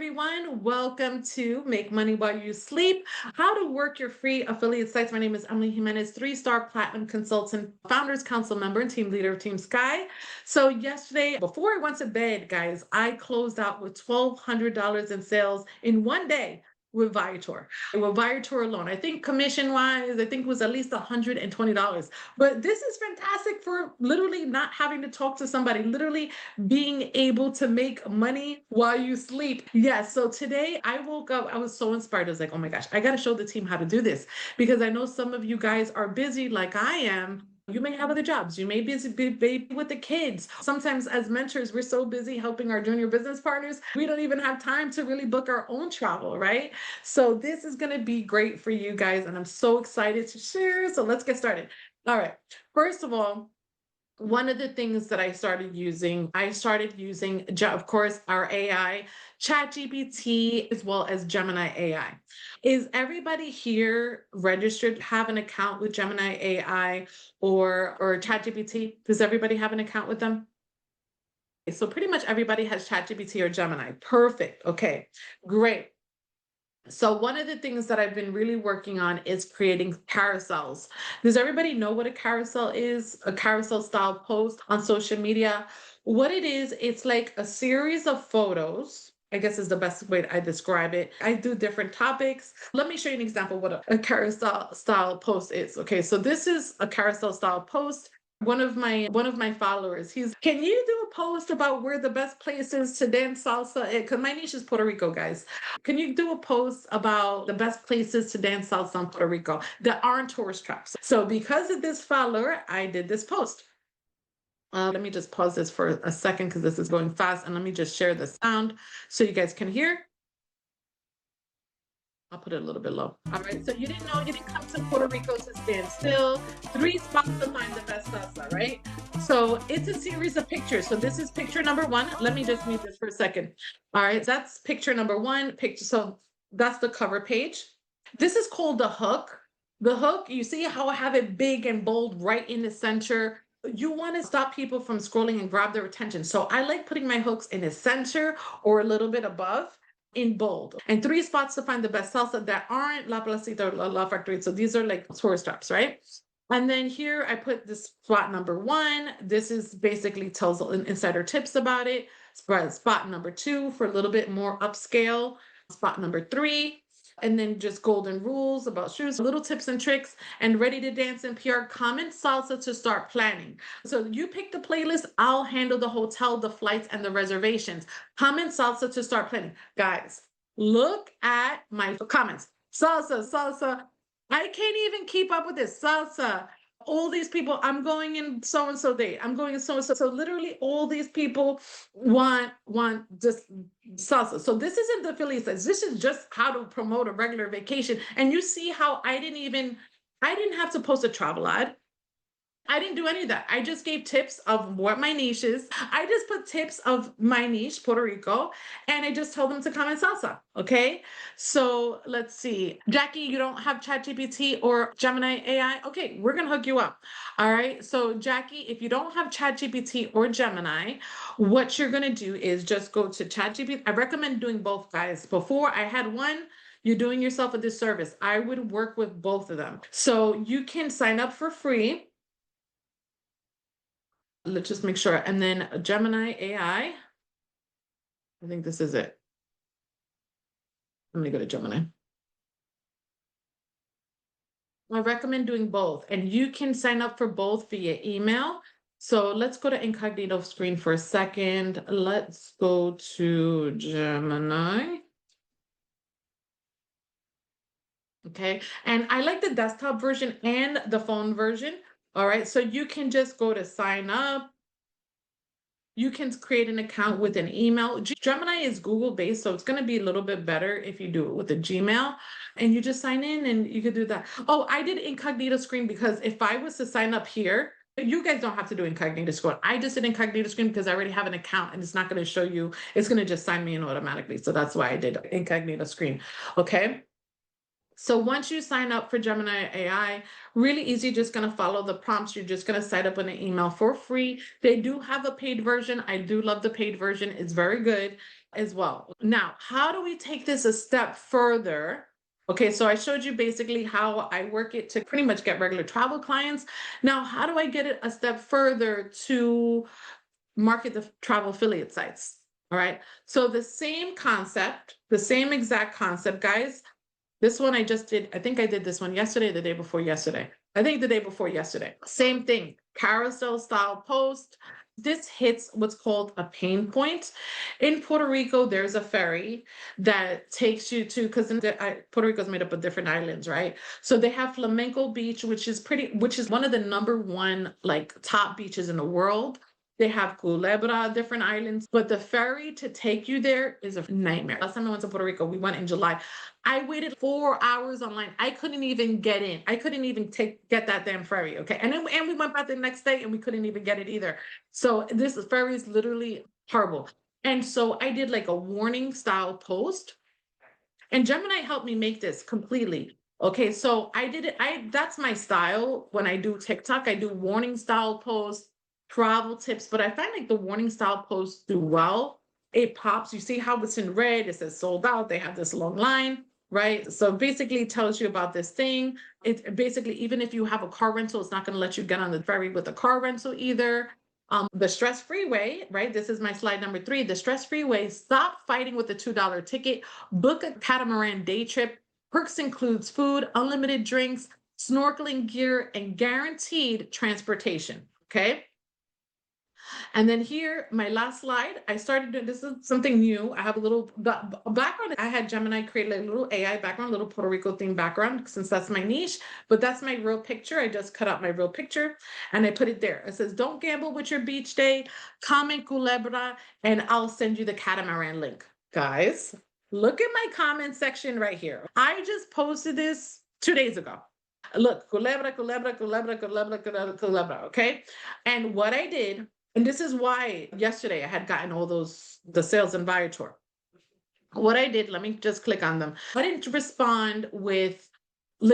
everyone. Welcome to Make Money While You Sleep, how to work your free affiliate sites. My name is Emily Jimenez, 3-star platinum consultant, founders council member, and team leader of Team Sky. So yesterday, before I went to bed, guys, I closed out with $1,200 in sales in one day with Viator. With Viator alone, I think commission wise, I think it was at least $120. But this is fantastic for literally not having to talk to somebody, literally being able to make money while you sleep. Yes. So today I woke up, I was so inspired. I was like, oh my gosh, I got to show the team how to do this because I know some of you guys are busy like I am. You may have other jobs. You may be with the kids. Sometimes as mentors, we're so busy helping our junior business partners, we don't even have time to really book our own travel, right? So this is going to be great for you guys. And I'm so excited to share. So let's get started. All right. First of all, one of the things that I started using, of course, our AI, ChatGPT, as well as Gemini AI. Is everybody here registered, have an account with Gemini AI or ChatGPT? Does everybody have an account with them? So pretty much everybody has ChatGPT or Gemini. Perfect. Okay, great. So one of the things that I've been really working on is creating carousels. Does everybody know what a carousel is? A carousel style post on social media? What it is, it's like a series of photos. I guess is the best way I describe it. I do different topics. Let me show you an example of what a carousel style post is. Okay, so this is a carousel style post. One of my followers, can you do a post about where the best place is to dance salsa? Because my niche is Puerto Rico, guys. Can you do a post about the best places to dance salsa in Puerto Rico that aren't tourist traps? So because of this follower, I did this post. Let me just pause this for a second because this is going fast, and let me just share the sound so you guys can hear. I'll put it a little bit low. All right, so you didn't come to Puerto Rico to stand still. 3 spots to find the best salsa, right? So it's a series of pictures. So this is picture number 1. Let me just mute this for a second. All right, that's picture number 1. So that's the cover page. This is called the hook. The hook, you see how I have it big and bold right in the center. You want to stop people from scrolling and grab their attention. So I like putting my hooks in the center or a little bit above, in bold, and 3 spots to find the best salsa that aren't La Placita or La Factory. So these are like tourist traps, right? And then here I put this spot number 1. This is basically tells insider tips about it. Spot number 2 for a little bit more upscale. Spot number 3. And then just golden rules about shoes, little tips and tricks, and ready to dance in PR. Comment salsa to start planning. So you pick the playlist, I'll handle the hotel, the flights, and the reservations. Comment salsa to start planning. Guys, look at my comments. Salsa, salsa. I can't even keep up with this. Salsa. All these people, I'm going in so-and-so date. I'm going in so-and-so. So literally all these people want just salsa. So this isn't the affiliate sites. This is just how to promote a regular vacation. And you see how I didn't have to post a travel ad. I didn't do any of that. I just gave tips of what my niche is. I just put tips of my niche, Puerto Rico, and I just told them to comment salsa. Okay. So let's see. Jackie, you don't have ChatGPT or Gemini AI? Okay, we're going to hook you up. All right. So Jackie, if you don't have ChatGPT or Gemini, what you're going to do is just go to ChatGPT. I recommend doing both, guys. Before I had one, you're doing yourself a disservice. I would work with both of them. So you can sign up for free. Let's just make sure. And then Gemini AI. I think this is it. Let me go to Gemini. I recommend doing both, and you can sign up for both via email. So let's go to incognito screen for a second. Let's go to Gemini. Okay, and I like the desktop version and the phone version. All right, so you can just go to sign up. You can create an account with an email. Gemini is Google based, so it's going to be a little bit better if you do it with a Gmail, and you just sign in and you could do that. Oh, I did incognito screen because if I was to sign up here, you guys don't have to do incognito screen. I just did incognito screen because I already have an account and it's not going to show you. It's going to just sign me in automatically. So that's why I did incognito screen. Okay. So once you sign up for Gemini AI, really easy, just going to follow the prompts. You're just going to sign up in an email for free. They do have a paid version. I do love the paid version. It's very good. as well. Now, how do we take this a step further? Okay, so I showed you basically how I work it to pretty much get regular travel clients. Now, how do I get it a step further to market the travel affiliate sites? All right, so the same concept, the same exact concept, guys. This one I just did, I think I did this one yesterday, the day before yesterday. I think the day before yesterday. Same thing, carousel style post. This hits what's called a pain point. In Puerto Rico, there's a ferry that takes you to, because Puerto Rico is made up of different islands, right? So they have Flamenco Beach, which is one of the number one like top beaches in the world. They have Culebra, different islands, but the ferry to take you there is a nightmare. Last time I went to Puerto Rico, we went in July. I waited 4 hours online. I couldn't even get in. I couldn't even get that damn ferry. Okay. And we went back the next day and we couldn't even get it either. So this ferry is literally horrible. And so I did like a warning style post, and Gemini helped me make this completely. Okay, so I did it. That's my style when I do TikTok. I do warning style posts, travel tips, but I find like the warning style posts do well. It pops. You see how it's in red, it says sold out. They have this long line, right? So basically it tells you about this thing. It basically, even if you have a car rental, it's not going to let you get on the ferry with a car rental either. The stress-free way, right? This is my slide number 3. The stress-free way, stop fighting with the $2 ticket, book a catamaran day trip. Perks includes food, unlimited drinks, snorkeling gear, and guaranteed transportation. Okay. And then here, my last slide, I started doing, this is something new. I have a little background. I had Gemini create a little AI background, little Puerto Rico themed background, since that's my niche, but that's my real picture. I just cut out my real picture and I put it there. It says, don't gamble with your beach day, comment Culebra, and I'll send you the catamaran link. Guys, look at my comment section right here. I just posted this 2 days ago. Look, Culebra, Culebra, Culebra, Culebra, Culebra, Culebra, okay? And what I did, and this is why yesterday I had gotten all the sales in Viator. What I did, let me just click on them. I didn't respond with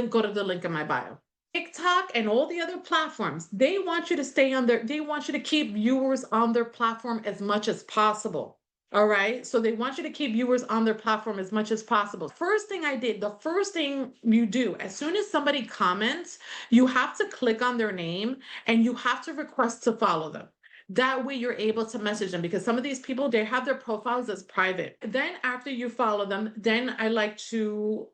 go to the link in my bio. TikTok and all the other platforms, they want you to stay on they want you to keep viewers on their platform as much as possible. All right. So they want you to keep viewers on their platform as much as possible. First thing I did, the first thing you do, as soon as somebody comments, you have to click on their name and you have to request to follow them. That way you're able to message them, because some of these people, they have their profiles as private. Then after you follow them, then I like to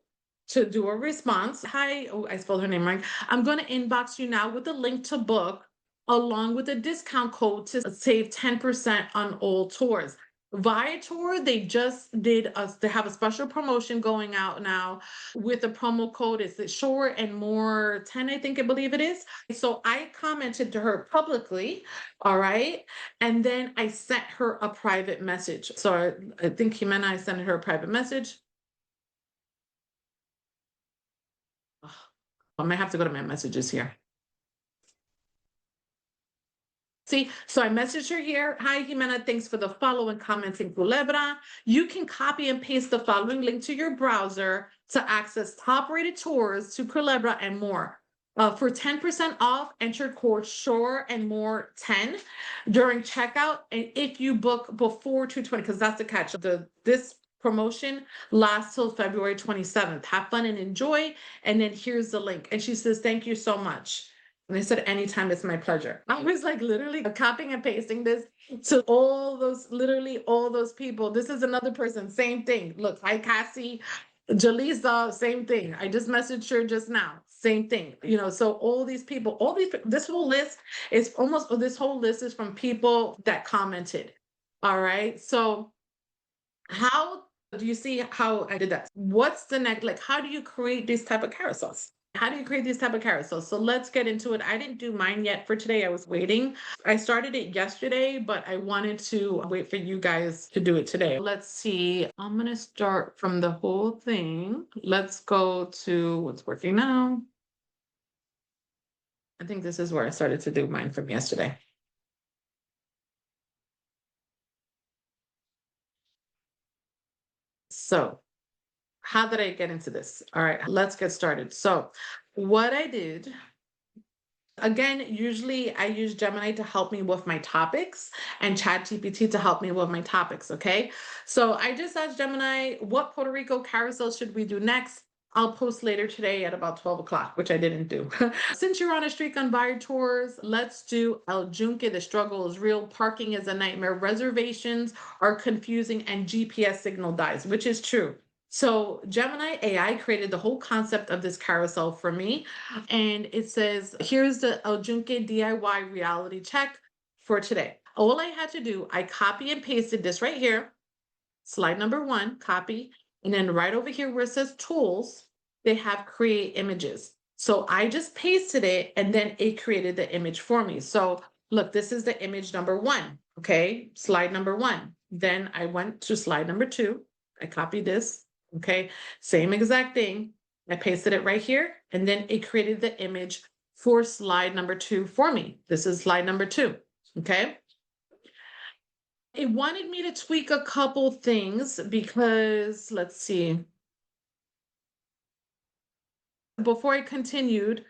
do a response. Hi, oh, I spelled her name right. I'm going to inbox you now with a link to book along with a discount code to save 10% on all tours. Viator, they just did they have a special promotion going out now with a promo code. Is it Shore and More 10, I think, I believe it is. So I commented to her publicly, all right, and then I sent her a private message. So I think Jimena, I sent her a private message. I might have to go to my messages here. See, so I messaged her here. Hi, Jimena, thanks for the follow and comments in Culebra. You can copy and paste the following link to your browser to access top-rated tours to Culebra and more. For 10% off, enter code Shore and More 10 during checkout. And if you book before 2/20, because that's the catch. This promotion lasts till February 27th. Have fun and enjoy. And then here's the link. And she says, thank you so much. And I said, anytime, it's my pleasure. I was like literally copying and pasting this to literally all those people. This is another person, same thing. Look, hi, Cassie, Jalisa, same thing. I just messaged her just now, same thing. So all these people, this whole list is this whole list is from people that commented. All right. So how do you see how I did that? What's the next, like, how do you create these type of carousels? How do you create these type of carousels? So let's get into it. I didn't do mine yet for today. I was waiting. I started it yesterday, but I wanted to wait for you guys to do it today. Let's see. I'm going to start from the whole thing. Let's go to what's working now. I think this is where I started to do mine from yesterday. So how did I get into this? All right, let's get started. So what I did, Again, usually I use Gemini to help me with my topics and ChatGPT to help me with my topics. Okay. So I just asked Gemini, what Puerto Rico carousel should we do next? I'll post later today at about 12 o'clock, which I didn't do. Since you're on a streak on Viator, let's do El Junque. The struggle is real. Parking is a nightmare. Reservations are confusing and GPS signal dies, which is true. So Gemini AI created the whole concept of this carousel for me. And it says, here's the El Junque DIY reality check for today. All I had to do, I copy and pasted this right here, slide number 1, copy. And then right over here where it says tools, they have create images. So I just pasted it and then it created the image for me. So look, this is the image number 1. Okay, slide number 1. Then I went to slide number 2. I copied this. Okay, same exact thing. I pasted it right here, and then it created the image for slide number 2 for me. This is slide number 2. Okay. It wanted me to tweak a couple things because let's see. Before I continued,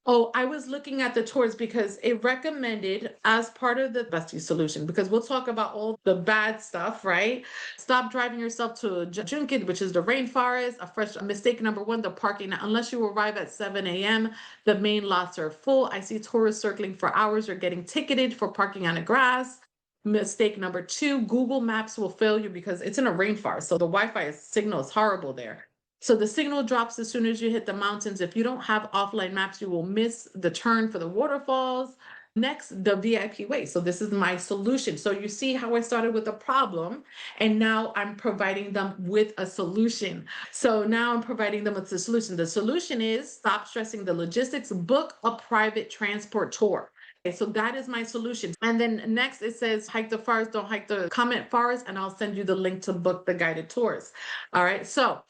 oh, I was looking at the tours because it recommended as part of the bestie solution, because we'll talk about all the bad stuff, right? Stop driving yourself to Junket, which is the rainforest. A fresh mistake number 1, the parking. Now, unless you arrive at 7 a.m., the main lots are full. I see tourists circling for hours or getting ticketed for parking on the grass. Mistake number 2, Google Maps will fail you because it's in a rainforest. So the Wi-Fi signal is horrible there. So the signal drops as soon as you hit the mountains. If you don't have offline maps, you will miss the turn for the waterfalls. Next, the VIP way. So this is my solution. So you see how I started with a problem and now I'm providing them with a solution. So now I'm providing them with the solution. The solution is stop stressing the logistics, book a private transport tour. Okay, so that is my solution. And then next it says hike the forest, don't hike the comment forest, and I'll send you the link to book the guided tours. All right. So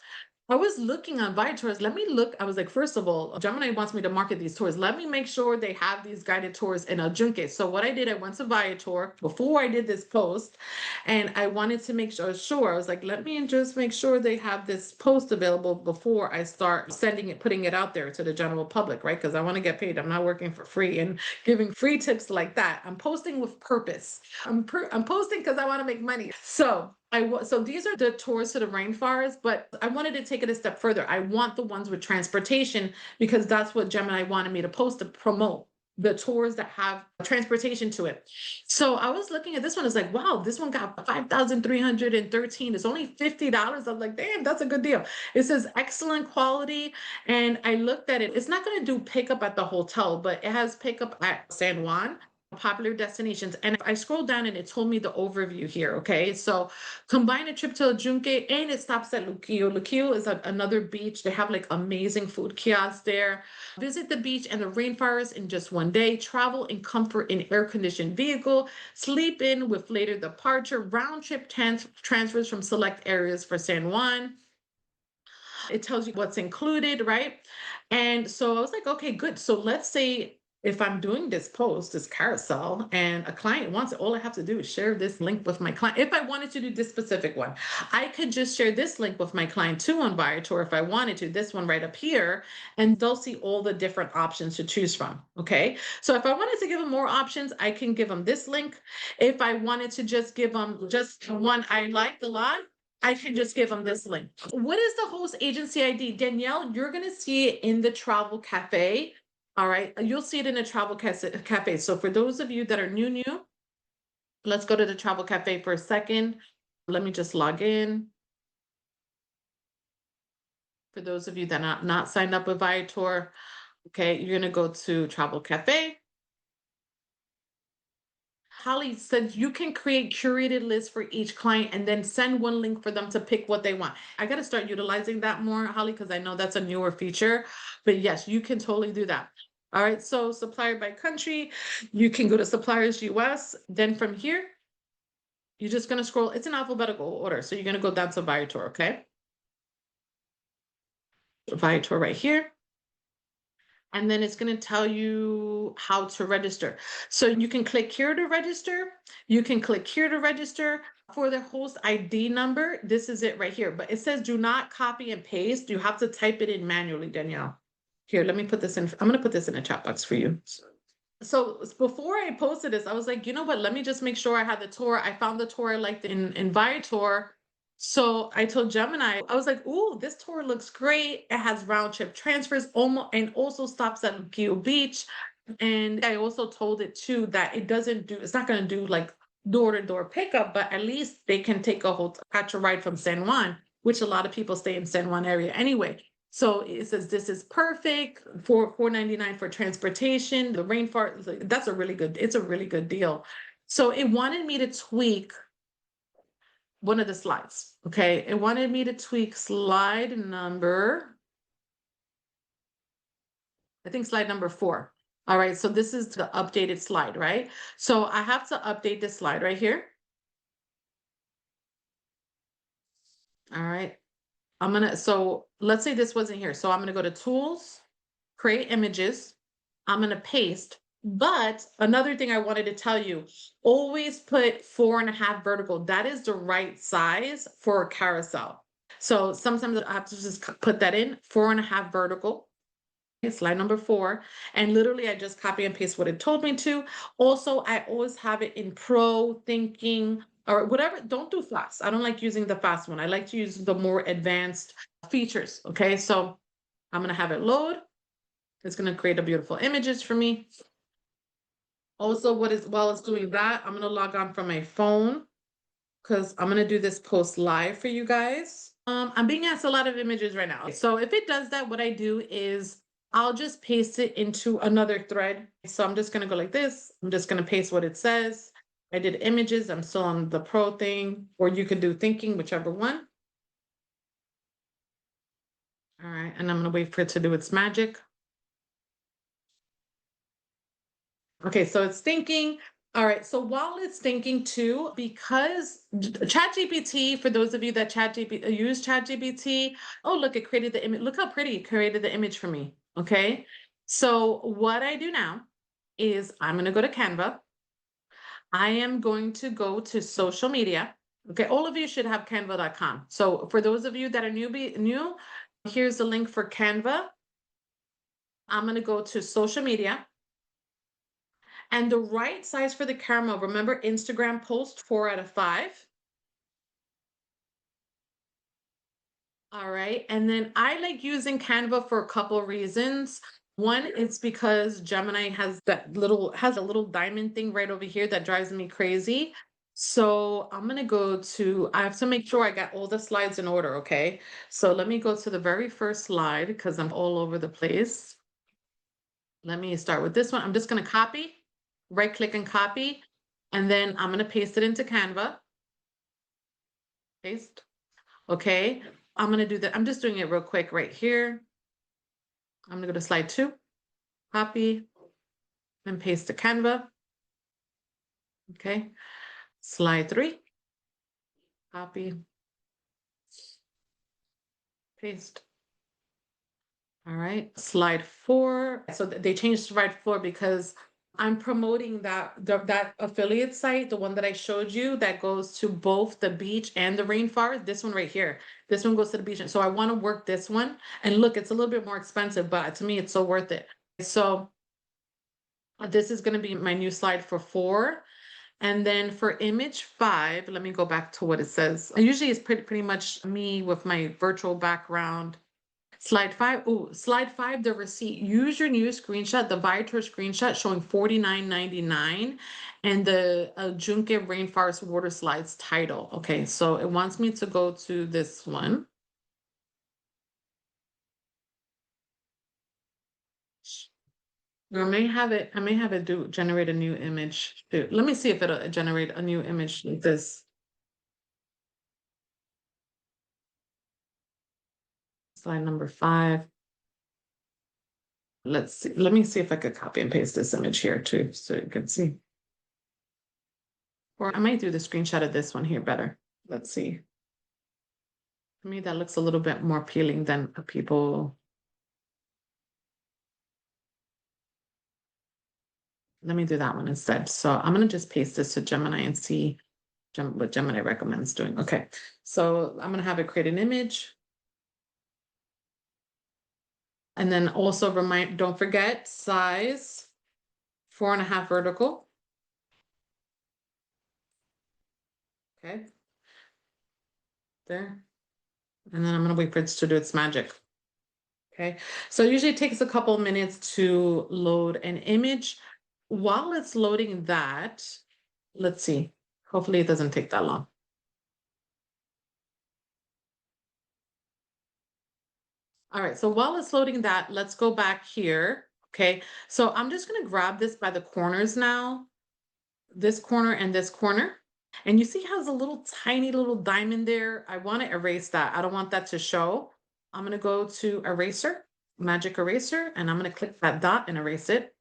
I was looking on Viator. Let me look. I was like, first of all, Gemini wants me to market these tours. Let me make sure they have these guided tours in El Junque. So what I did, I went to Viator before I did this post, and I wanted to make sure. I was like, let me just make sure they have this post available before I start sending it, putting it out there to the general public, right? Because I want to get paid. I'm not working for free and giving free tips like that. I'm posting with purpose. I'm posting because I want to make money. So these are the tours to the rainforest, but I wanted to take it a step further. I want the ones with transportation because that's what Gemini wanted me to post to promote the tours that have transportation to it. So I was looking at this one. It's like, wow, this one got 5,313. It's only $50. I'm like, damn, that's a good deal. It says excellent quality. And I looked at it. It's not going to do pickup at the hotel, but it has pickup at San Juan, popular destinations. And I scrolled down and it told me the overview here. Okay. So combine a trip to El Junque and it stops at Luquillo. Luquillo is another beach. They have like amazing food kiosks there. Visit the beach and the rainforest in just one day. Travel in comfort in air-conditioned vehicle. Sleep in with later departure. Round trip transfers from select areas for San Juan. It tells you what's included, right? And so I was like, okay, good. So let's say if I'm doing this post, this carousel, and a client wants it, all I have to do is share this link with my client. If I wanted to do this specific one, I could just share this link with my client too on Viator if I wanted to, this one right up here, and they'll see all the different options to choose from. Okay. So if I wanted to give them more options, I can give them this link. If I wanted to just give them just one I liked a lot, I can just give them this link. What is the host agency ID? Danielle, you're going to see it in the Travel Cafe. All right. You'll see it in the Travel Cafe. So for those of you that are new, let's go to the Travel Cafe for a second. Let me just log in. For those of you that are not signed up with Viator, okay, you're going to go to Travel Cafe. Holly said you can create curated lists for each client and then send one link for them to pick what they want. I got to start utilizing that more, Holly, because I know that's a newer feature. But yes, you can totally do that. All right, so supplier by country, you can go to suppliers US. Then from here, you're just going to scroll. It's in alphabetical order. So you're going to go down to Viator, okay? Viator right here. And then it's going to tell you how to register. So you can click here to register. You can click here to register. For the host ID number, this is it right here. But it says do not copy and paste. You have to type it in manually, Danielle. Here, let me put this in. I'm going to put this in a chat box for you. So before I posted this, I was like, you know what? Let me just make sure I had the tour. I found the tour I liked in Viator. So I told Gemini, I was like, ooh, this tour looks great. It has round trip transfers almost and also stops at Luquillo Beach. And I also told it too that it's not going to do like door to door pickup, but at least they can take a whole catch a ride from San Juan, which a lot of people stay in San Juan area anyway. So it says this is perfect for $4.99 for transportation. The rainforest, that's it's a really good deal. So it wanted me to tweak one of the slides. Okay. It wanted me to tweak slide number, I think slide number 4. All right. So this is the updated slide, right? So I have to update this slide right here. All right. So let's say this wasn't here. So I'm going to go to tools, create images. I'm going to paste. But another thing I wanted to tell you, always put 4.5 vertical. That is the right size for a carousel. So sometimes I have to just put that in 4.5 vertical. Slide number 4. And literally I just copy and paste what it told me to. Also, I always have it in pro thinking or whatever. Don't do fast. I don't like using the fast one. I like to use the more advanced features. Okay. So I'm going to have it load. It's going to create a beautiful images for me. Also, while it's doing that, I'm going to log on from my phone because I'm going to do this post live for you guys. I'm being asked a lot of images right now. So if it does that, what I do is I'll just paste it into another thread. So I'm just going to go like this. I'm just going to paste what it says. I did images. I'm still on the pro thing, or you could do thinking, whichever one. All right. And I'm going to wait for it to do its magic. Okay, so it's thinking. All right, so while it's thinking too, because ChatGPT, for those of you that use ChatGPT, oh, look, it created the image. Look how pretty it created the image for me. Okay, so what I do now is I'm going to go to Canva. I am going to go to social media. Okay, all of you should have canva.com. So for those of you that are new, here's the link for Canva. I'm going to go to social media. And the right size for the caramel, remember Instagram post 4 out of 5. All right. And then I like using Canva for a couple of reasons. One, it's because Gemini has a little diamond thing right over here that drives me crazy. So I'm going to I have to make sure I got all the slides in order. Okay. So let me go to the very first slide because I'm all over the place. Let me start with this one. I'm just going to copy, right click and copy, and then I'm going to paste it into Canva. Paste. Okay. I'm going to do that. I'm just doing it real quick right here. I'm going to go to slide 2, copy, and paste to Canva. Okay. Slide 3, copy, paste. All right. Slide 4. So they changed slide 4 because I'm promoting that affiliate site, the one that I showed you that goes to both the beach and the rainforest. This one right here. This one goes to the beach. So I want to work this one. And look, it's a little bit more expensive, but to me, it's so worth it. So this is going to be my new slide for 4. And then for image 5, let me go back to what it says. Usually it's pretty much me with my virtual background. Slide 5. Oh, slide 5, the receipt. Use your new screenshot, the Viator screenshot showing $49.99 and the Junque Rainforest Water Slides title. Okay, so it wants me to go to this one. I may have it generate a new image too. Let me see if it'll generate a new image like this. Slide number 5. Let's see. Let me see if I could copy and paste this image here too, so you can see. Or I might do the screenshot of this one here better. Let's see. To me, that looks a little bit more appealing than people. Let me do that one instead. So I'm going to just paste this to Gemini and see what Gemini recommends doing. Okay. So I'm going to have it create an image. And then also don't forget size 4.5 vertical. Okay. There. And then I'm going to wait for it to do its magic. Okay. So it usually takes a couple minutes to load an image. While it's loading that, let's see. Hopefully it doesn't take that long. All right. So while it's loading that, let's go back here. Okay. So I'm just going to grab this by the corners now, this corner and this corner. And you see how there's a little tiny little diamond there? I want to erase that. I don't want that to show. I'm going to go to eraser, magic eraser, and I'm going to click that dot and erase it.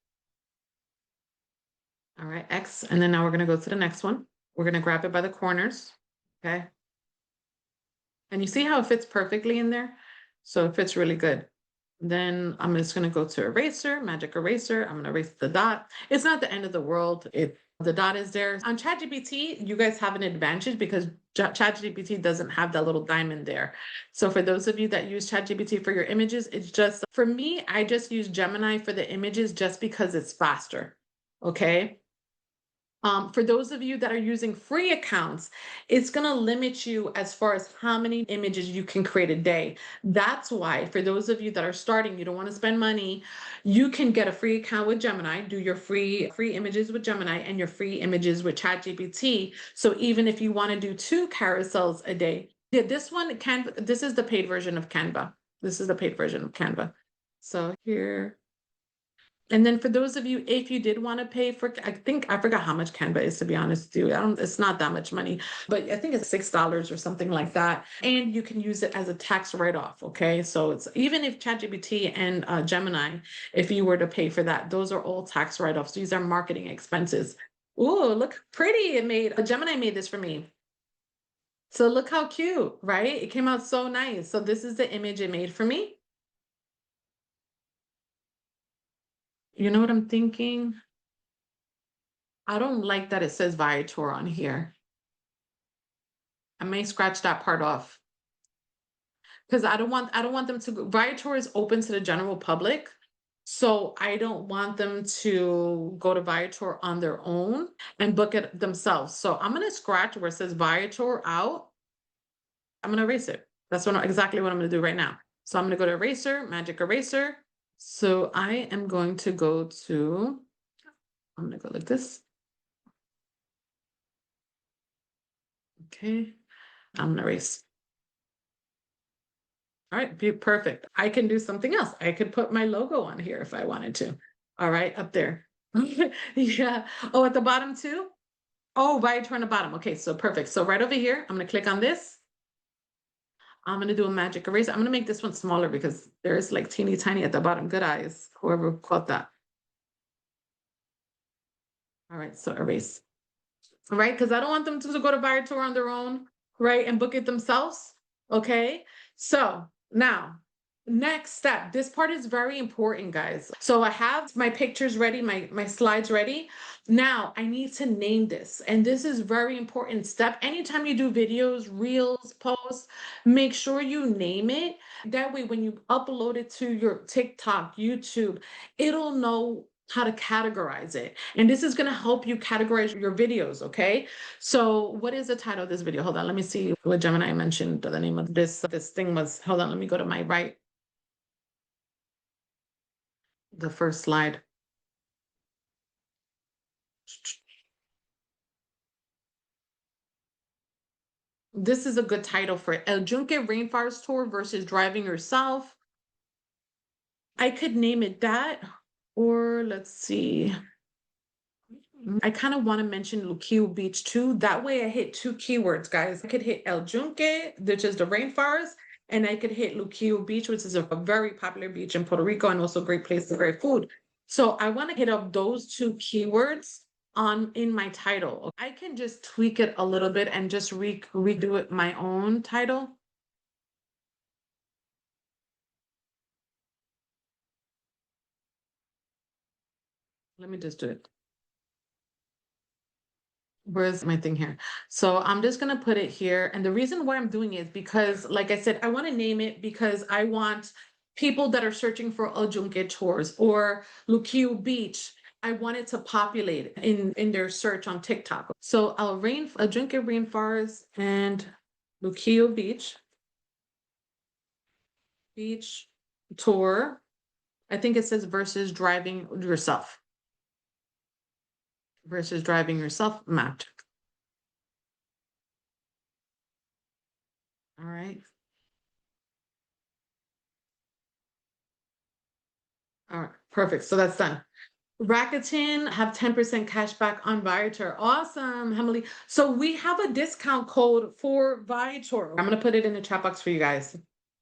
All right, X. And then now we're going to go to the next one. We're going to grab it by the corners. Okay. And you see how it fits perfectly in there? So it fits really good. Then I'm just going to go to eraser, magic eraser. I'm going to erase the dot. It's not the end of the world. The dot is there. On ChatGPT, you guys have an advantage because ChatGPT doesn't have that little diamond there. So for those of you that use ChatGPT for your images, it's just, for me, I just use Gemini for the images just because it's faster. Okay. For those of you that are using free accounts, it's going to limit you as far as how many images you can create a day. That's why, for those of you that are starting, you don't want to spend money, you can get a free account with Gemini, do your free images with Gemini and your free images with ChatGPT. So even if you want to do 2 carousels a day, yeah, this one, Canva, this is the paid version of Canva. This is the paid version of Canva. So here. And then for those of you, if you did want to pay for, I forgot how much Canva is, to be honest with you. It's not that much money, but I think it's $6 or something like that. And you can use it as a tax write-off. Okay. So it's even if ChatGPT and Gemini, if you were to pay for that, those are all tax write-offs. These are marketing expenses. Ooh, look pretty. Gemini made this for me. So look how cute, right? It came out so nice. So this is the image it made for me. You know what I'm thinking? I don't like that it says Viator on here. I may scratch that part off because I don't want them to go. Viator is open to the general public. So I don't want them to go to Viator on their own and book it themselves. So I'm going to scratch where it says Viator out. I'm going to erase it. That's exactly what I'm going to do right now. So I'm going to go to eraser, magic eraser. So I am going to go to, I'm going to go like this. Okay. I'm going to erase. All right, perfect. I can do something else. I could put my logo on here if I wanted to. All right, up there. Yeah. Oh, at the bottom too? Oh, right on the bottom. Okay, so perfect. So right over here, I'm going to click on this. I'm going to do a magic eraser. I'm going to make this one smaller because there's like teeny tiny at the bottom. Good eyes, whoever caught that. All right, so erase. All right, because I don't want them to go to Viator on their own, right, and book it themselves. Okay, so now next step. This part is very important, guys. So I have my pictures ready, my slides ready. Now I need to name this, and this is very important step. Anytime you do videos, reels, posts, make sure you name it. That way, when you upload it to your TikTok, YouTube, it'll know how to categorize it. And this is going to help you categorize your videos, okay? So what is the title of this video? Hold on, let me see what Gemini mentioned. The name of this thing was, hold on, let me go to my right. The first slide. This is a good title for it. El Yunque Rainforest Tour versus driving yourself. I could name it that, or let's see. I kind of want to mention Luquillo Beach too. That way I hit 2 keywords, guys. I could hit El Yunque, which is the rainforest, and I could hit Luquillo Beach, which is a very popular beach in Puerto Rico and also a great place to great food. So I want to hit up those 2 keywords in my title. I can just tweak it a little bit and just redo it my own title. Let me just do it. Where's my thing here? So I'm just going to put it here. And the reason why I'm doing it is because, like I said, I want to name it because I want people that are searching for El Yunque tours or Luquillo Beach. I want it to populate in their search on TikTok. So I'll drink at Rainforest and Luquillo Beach tour. I think it says versus driving yourself. Versus driving yourself mapped. All right. All right. Perfect. So that's done. Rakuten have 10% cash back on Viator. Awesome, Emily. So we have a discount code for Viator. I'm going to put it in the chat box for you guys.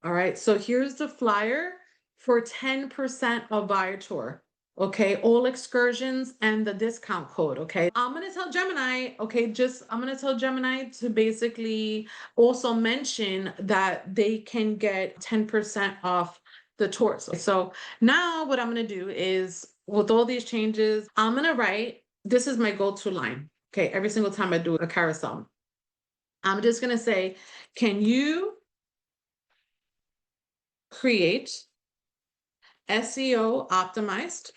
All right. So here's the flyer for 10% of Viator. Okay, all excursions and the discount code. Okay, I'm gonna tell Gemini. Okay, I'm gonna tell Gemini to basically also mention that they can get 10% off the tours. So now what I'm gonna do is, with all these changes, I'm gonna write. This is my go-to line. Okay, every single time I do a carousel, I'm just gonna say, "Can you create SEO optimized?"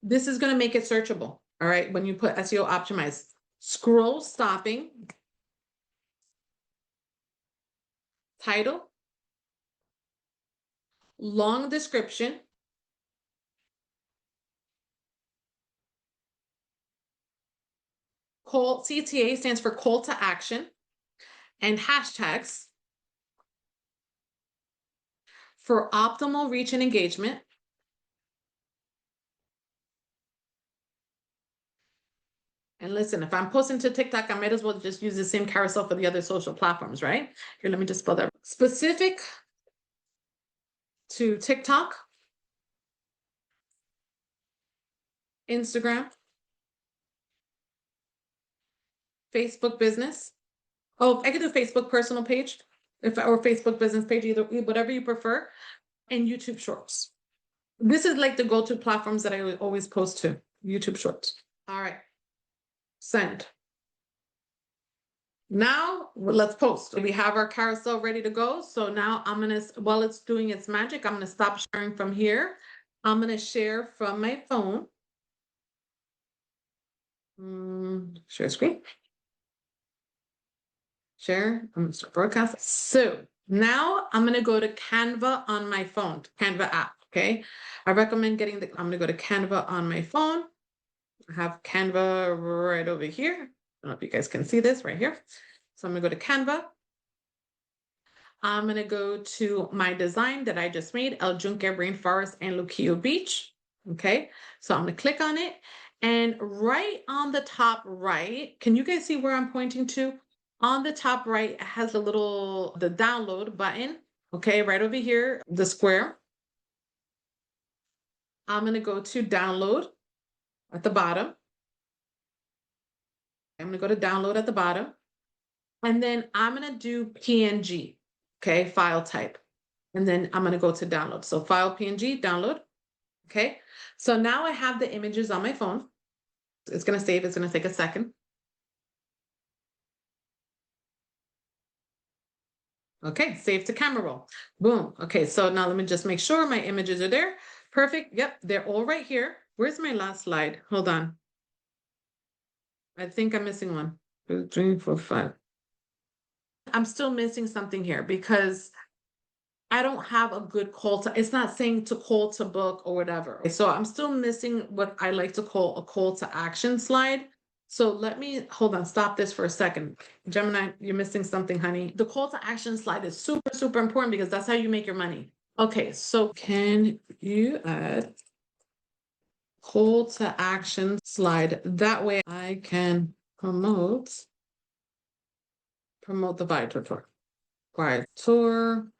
This is going to make it searchable. All right. When you put SEO optimized, scroll stopping, title, long description, call, CTA stands for call to action, and hashtags for optimal reach and engagement. And listen, if I'm posting to TikTok, I might as well just use the same carousel for the other social platforms, right? Here, let me just spell that. Specific to TikTok, Instagram, Facebook business. Oh, I could do Facebook personal page, or Facebook business page, either whatever you prefer, and YouTube Shorts. This is like the go-to platforms that I always post to, YouTube Shorts. All right, send. Now let's post. We have our carousel ready to go. So now I'm gonna, while it's doing its magic, I'm gonna stop sharing from here. I'm gonna share from my phone. Share screen. Share. I'm gonna start broadcast. So now I'm gonna go to Canva on my phone, Canva app. Okay. I recommend I'm gonna go to Canva on my phone. I have Canva right over here. I don't know if you guys can see this right here. So I'm gonna go to Canva. I'm gonna go to my design that I just made, El Yunque Rainforest and Luquillo Beach. Okay, so I'm gonna click on it. And right on the top right, can you guys see where I'm pointing to? On the top right, it has the download button. Okay, right over here, the square. I'm gonna go to download at the bottom. I'm gonna go to download at the bottom. And then I'm gonna do PNG, okay, file type. And then I'm gonna go to download. So file PNG, download, okay? So now I have the images on my phone. It's gonna save, it's gonna take a second. Okay, save to camera roll. Boom. Okay, so now let me just make sure my images are there. Perfect, yep, they're all right here. Where's my last slide? Hold on. I think I'm missing one. 2, 3, 4, 5. I'm still missing something here because I don't have a good call to, it's not saying to call to book or whatever. So I'm still missing what I like to call a call to action slide. So let me, hold on, stop this for a second. Gemini, you're missing something, honey. The call to action slide is super, super important because that's how you make your money. Okay, so can you add call to action slide? That way I can promote the Viator tour. Viator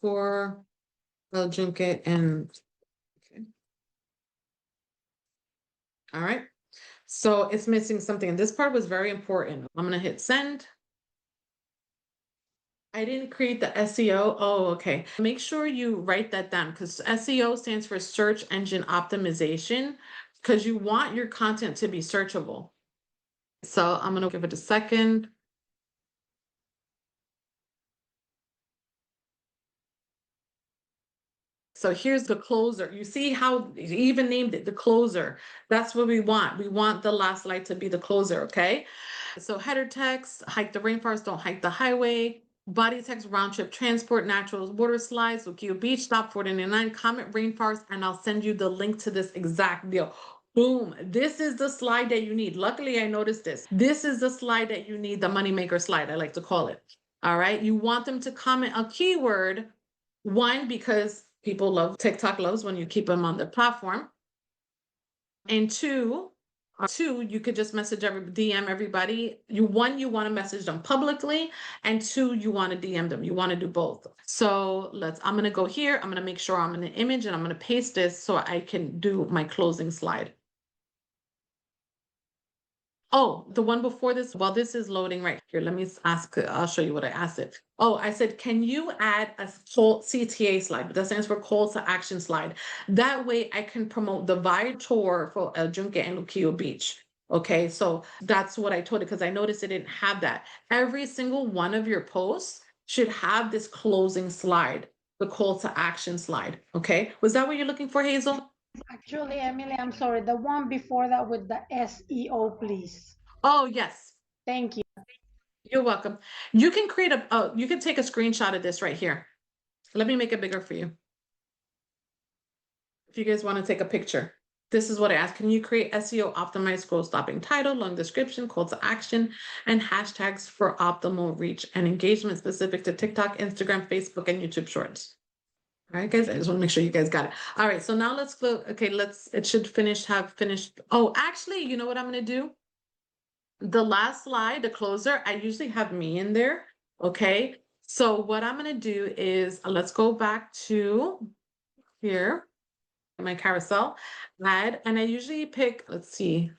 for El Yunque and okay. All right. So it's missing something. And this part was very important. I'm gonna hit send. I didn't create the SEO. Oh, okay. Make sure you write that down because SEO stands for search engine optimization because you want your content to be searchable. So I'm gonna give it a second. So here's the closer. You see how you even named it the closer. That's what we want. We want the last slide to be the closer, okay? So header text, hike the rainforest, don't hike the highway. Body text, round trip transport, natural water slides, Luquillo Beach, stop 499, comment rainforest, and I'll send you the link to this exact deal. Boom. This is the slide that you need. Luckily, I noticed this. This is the slide that you need, the moneymaker slide, I like to call it. All right. You want them to comment a keyword. One, because people love TikTok loves when you keep them on the platform. And two, you could just message DM everybody. You want to message them publicly, and two, you want to DM them. You want to do both. So I'm going to go here. I'm going to make sure I'm in the image, and I'm going to paste this so I can do my closing slide. Oh, the one before this, while this is loading right here, let me ask, I'll show you what I asked it. Oh, I said, can you add a CTA slide? That stands for call to action slide. That way I can promote the Viator for El Yunque and Luquillo Beach. Okay, so that's what I told it because I noticed it didn't have that. Every single one of your posts should have this closing slide, the call to action slide. Okay, was that what you're looking for, Hazel? Actually, Emily, I'm sorry. The one before that with the SEO, please. Oh, yes. Thank you. You're welcome. You can create you can take a screenshot of this right here. Let me make it bigger for you. If you guys want to take a picture. This is what I asked. Can you create SEO optimized scroll stopping title, long description, call to action, and hashtags for optimal reach and engagement specific to TikTok, Instagram, Facebook, and YouTube Shorts? All right, guys, I just want to make sure you guys got it. All right, so now let's go. Okay, it should have finished. Oh, actually, you know what I'm going to do? The last slide, the closer, I usually have me in there. Okay. So what I'm going to do is let's go back to here, my carousel ad, and I usually pick, let's see,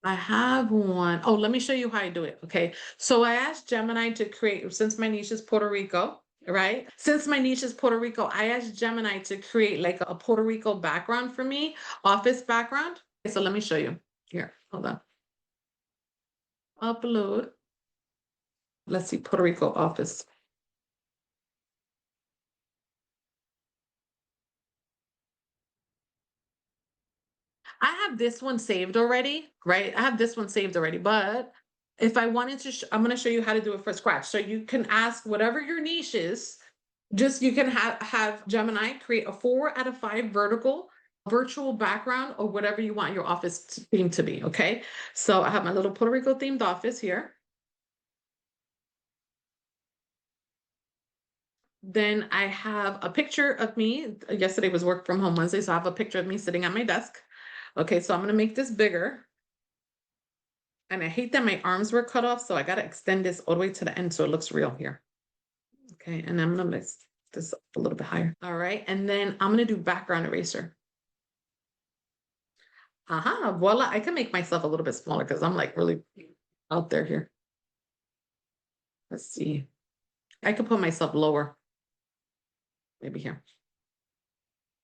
I have one. Oh, let me show you how I do it. Okay. So I asked Gemini to create, since my niche is Puerto Rico, right? Since my niche is Puerto Rico, I asked Gemini to create like a Puerto Rico background for me, office background. Okay, so let me show you here. Hold on. Upload. Let's see, Puerto Rico office. I have this one saved already, right? I have this one saved already, but if I wanted to, I'm going to show you how to do it from scratch. So you can ask whatever your niche is. Just you can have Gemini create a 4 out of 5 vertical virtual background or whatever you want your office theme to be. Okay. So I have my little Puerto Rico themed office here. Then I have a picture of me. Yesterday was work from home Wednesday, so I have a picture of me sitting at my desk. Okay, so I'm gonna make this bigger. And I hate that my arms were cut off, so I gotta extend this all the way to the end so it looks real here. Okay, and I'm gonna mix this up a little bit higher. All right, and then I'm gonna do background eraser. Aha, voila, I can make myself a little bit smaller because I'm like really out there here. Let's see. I could put myself lower. Maybe here.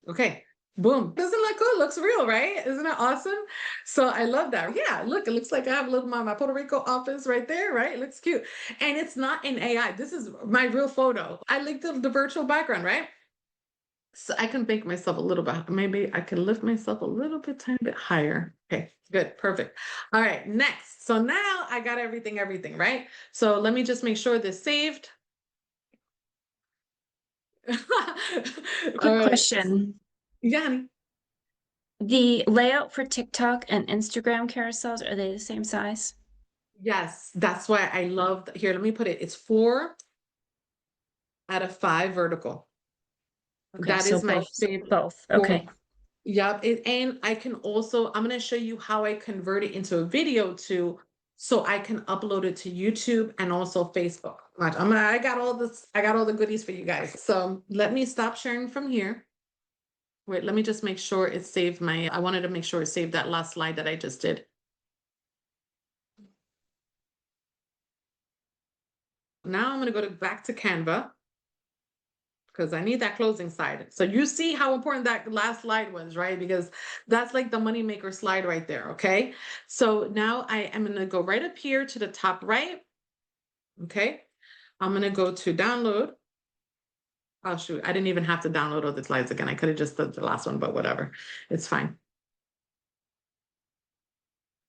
Okay, boom. Doesn't look good? Looks real, right? Isn't it awesome? So I love that. Yeah, look, it looks like I have a little my Puerto Rico office right there, right? It looks cute. And it's not in AI. This is my real photo. I like the virtual background, right? So I can make myself a little bit, maybe I can lift myself a little bit, tiny bit higher. Okay, good, perfect. All right, next. So now I got everything, right? So let me just make sure this saved. All Quick right. question. Yeah, honey. The layout for TikTok and Instagram carousels, are they the same size? Yes, that's why I love here. Let me put it. It's 4 out of 5 vertical. Okay, That so is my both. favorite. Both. Okay. Yep. And I can also, I'm going to show you how I convert it into a video too, so I can upload it to YouTube and also Facebook. Watch, I got all this, I got all the goodies for you guys. So let me stop sharing from here. Wait, let me just make sure it saved I wanted to make sure it saved that last slide that I just did. Now I'm going to go back to Canva because I need that closing slide. So you see how important that last slide was, right? Because that's like the moneymaker slide right there, okay? So now I am going to go right up here to the top right, okay? I'm going to go to download. Oh, shoot. I didn't even have to download all the slides again. I could have just done the last one, but whatever. It's fine.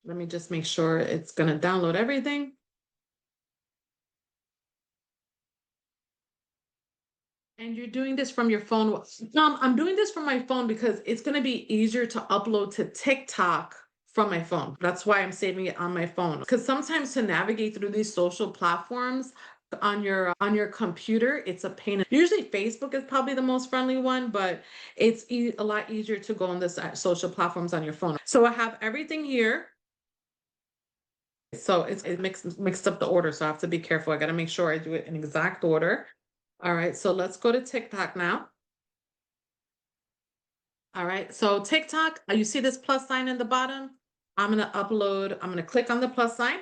Let me just make sure it's going to download everything. And you're doing this from your phone. I'm doing this from my phone because it's going to be easier to upload to TikTok from my phone. That's why I'm saving it on my phone. Because sometimes to navigate through these social platforms on your computer, it's a pain. Usually Facebook is probably the most friendly one, but it's a lot easier to go on this social platforms on your phone. So I have everything here. So it mixed up the order. So I have to be careful. I got to make sure I do it in exact order. All right, so let's go to TikTok now. All right, so TikTok, you see this plus sign in the bottom? I'm gonna upload, I'm gonna click on the plus sign.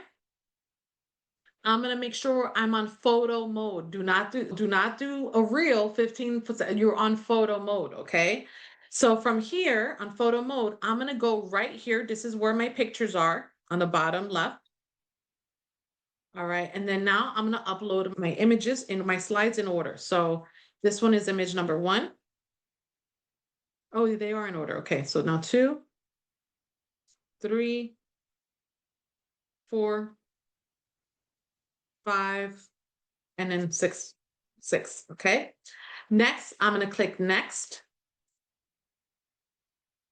I'm gonna make sure I'm on photo mode. Do not do a reel 15%. You're on photo mode, okay? So from here on photo mode, I'm gonna go right here. This is where my pictures are on the bottom left. All right, and then now I'm gonna upload my images in my slides in order. So this one is image number 1. Oh, they are in order. Okay, so now 2, 3, 4, 5, and then 6. Okay. Next, I'm gonna click next.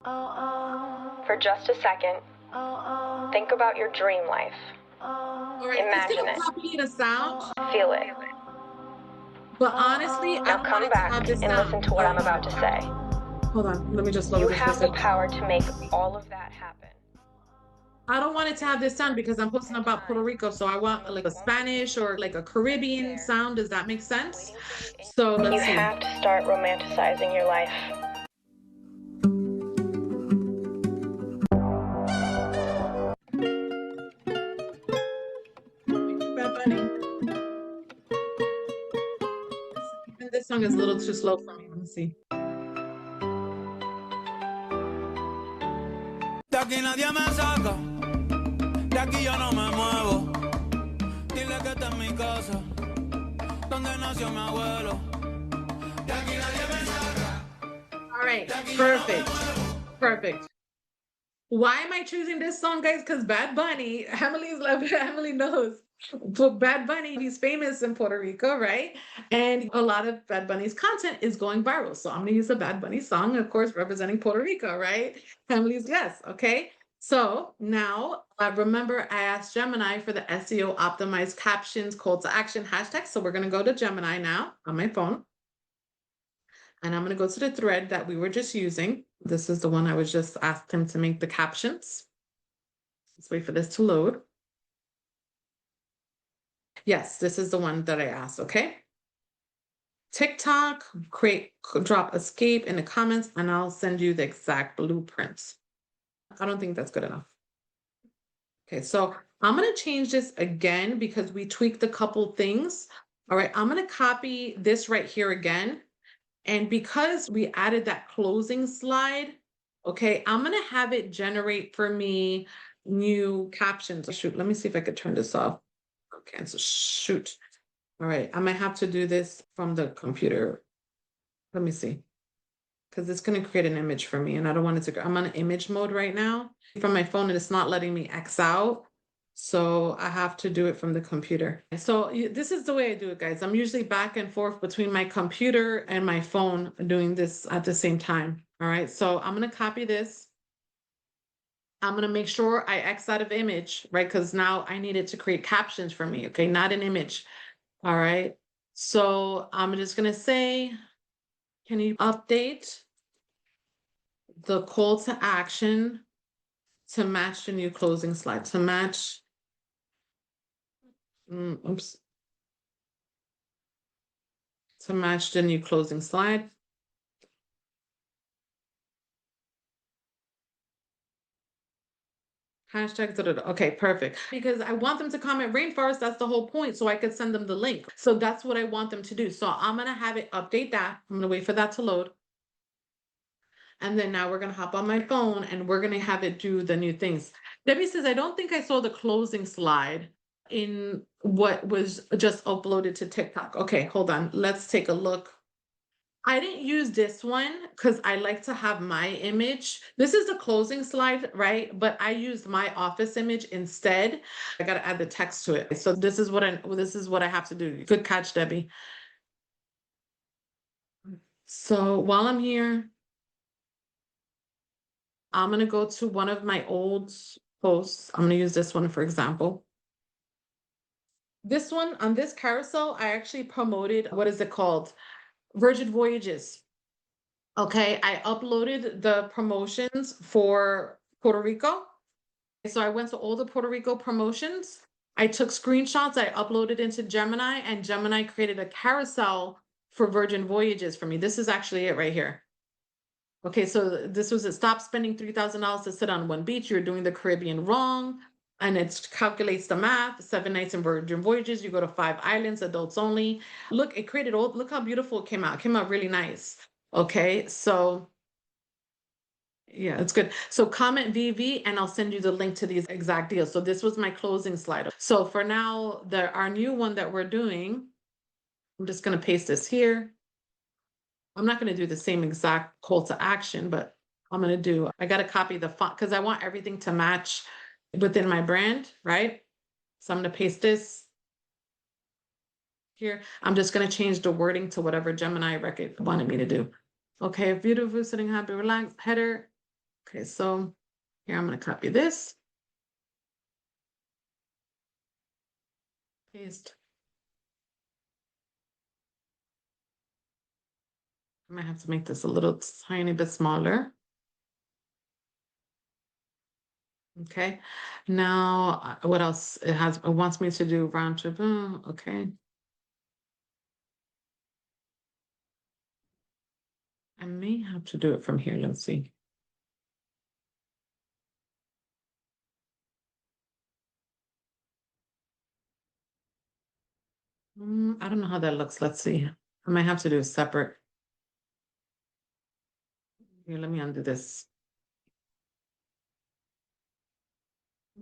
For just a second, think about your dream life. All right, it's Imagine gonna it. copy the sound, Feel it. but honestly, I Now don't want come it to back have this and sound. listen to what I'm about to say. Hold on, let me just load You this for a have the second. power to make all of that happen. I don't want it to have this sound because I'm posting about Puerto Rico, so I want like a Spanish or like a Caribbean sound. Does that make sense? So let's see. You have to start romanticizing your life. Bad Bunny. Even this song is a little too slow for me. Let me see. De aquí nadie me saca, de aquí yo no me muevo. Dile que esta es mi casa, donde nació mi abuelo. De aquí nadie me saca. All right, perfect. Perfect. Why am I choosing this song, guys? Because Bad Bunny, Emily knows. But Bad Bunny, he's famous in Puerto Rico, right? And a lot of Bad Bunny's content is going viral. So I'm gonna use a Bad Bunny song, of course, representing Puerto Rico, right? Emily's yes, okay? So now, remember I asked Gemini for the SEO optimized captions, call to action, hashtags. So we're gonna go to Gemini now on my phone. And I'm going to go to the thread that we were just using. This is the one I was just asked him to make the captions. Let's wait for this to load. Yes, this is the one that I asked, okay? TikTok, drop escape in the comments, and I'll send you the exact blueprints. I don't think that's good enough. Okay, so I'm going to change this again because we tweaked a couple things. All right, I'm going to copy this right here again. And because we added that closing slide, okay, I'm gonna have it generate for me new captions. Shoot, let me see if I could turn this off. Okay, so shoot. All right, I might have to do this from the computer. Let me see. Because it's gonna create an image for me and I don't want it to, I'm on image mode right now from my phone and it's not letting me X out. So I have to do it from the computer. So this is the way I do it, guys. I'm usually back and forth between my computer and my phone doing this at the same time. All right, so I'm gonna copy this. I'm gonna make sure I X out of image, right? Because now I need it to create captions for me, okay? Not an image. All right, so I'm just gonna say, can you update the call to action to match the new closing slide, to match oops. To match the new closing slide. Hashtag, okay, perfect. Because I want them to comment rainforest, that's the whole point, so I could send them the link. So that's what I want them to do. So I'm gonna have it update that. I'm gonna wait for that to load. And then now we're gonna hop on my phone and we're gonna have it do the new things. Debbie says, I don't think I saw the closing slide in what was just uploaded to TikTok. Okay, hold on. Let's take a look. I didn't use this one because I like to have my image. This is the closing slide, right? But I used my office image instead. I got to add the text to it. So this is what I have to do. Good catch, Debbie. So while I'm here, I'm going to go to one of my old posts. I'm going to use this one, for example. This one on this carousel, I actually promoted, what is it called? Virgin Voyages. Okay, I uploaded the promotions for Puerto Rico. So I went to all the Puerto Rico promotions. I took screenshots, I uploaded into Gemini, and Gemini created a carousel for Virgin Voyages for me. This is actually it right here. Okay, so this was it. Stop spending $3,000 to sit on one beach. You're doing the Caribbean wrong. And it calculates the math. 7 nights in Virgin Voyages. You go to 5 islands, adults only. Look, it created all, look how beautiful it came out. It came out really nice. Okay, so yeah, it's good. So comment VV and I'll send you the link to these exact deals. So this was my closing slide. So for now, our new one that we're doing, I'm just going to paste this here. I'm not going to do the same exact call to action, but I got to copy the font because I want everything to match within my brand, right? So I'm going to paste this here. I'm just going to change the wording to whatever Gemini wanted me to do. Okay, beautiful, sitting happy, relaxed, header. Okay, so here I'm going to copy this. Paste. I might have to make this a little tiny bit smaller. Okay, now what else? It wants me to do round trip. Okay. I may have to do it from here. Let's see. I don't know how that looks. Let's see. I might have to do a separate. Here, let me undo this.